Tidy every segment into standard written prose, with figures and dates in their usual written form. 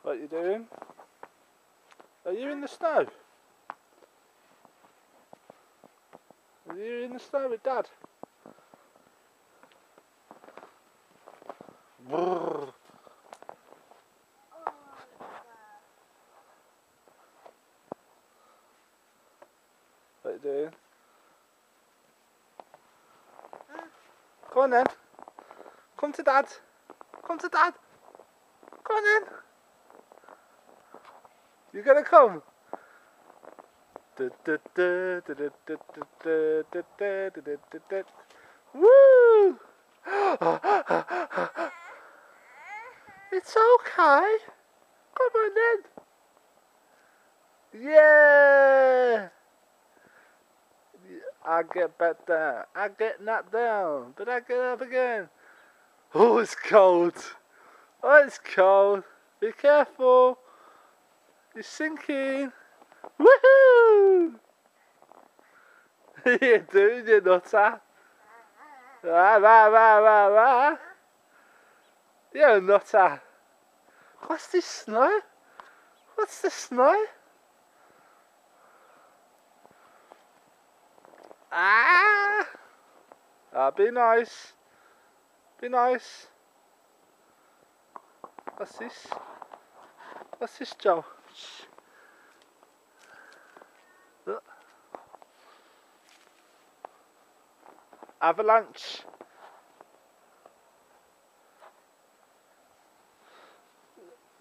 What you doing? Are you in the snow? Are you in the snow with Dad? Brrr. What you doing? Come on then. Come to Dad. Come to Dad. Come on then. You gonna come? Woo! It's okay. Come on then. Yeah. I get back down. I get knocked down, but I get up again. Oh, it's cold. Oh, it's cold. Be careful. You're sinking. Woohoo! You doing, you nutter? Rah, rah, rah, rah, rah. You're a nutter. What's this snow? What's the snow? Ah! Ah, be nice. Be nice. What's this? What's this, Joe? Shh. Look. Avalanche.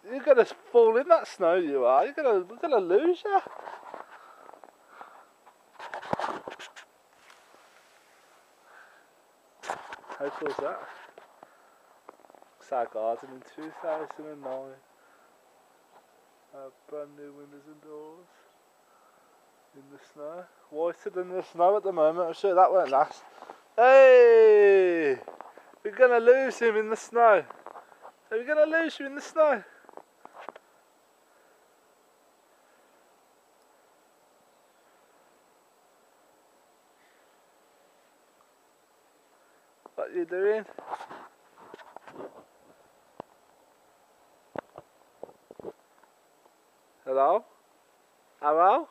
You're gonna fall in that snow, you are. We're gonna lose you. How cool is that? It's our garden in 2009. Brand new windows and doors. In the snow. Whiter than the snow at the moment. I'm sure that won't last. Hey! We're gonna lose him in the snow. Are we gonna lose you in the snow? What are you doing? Hello? Hello?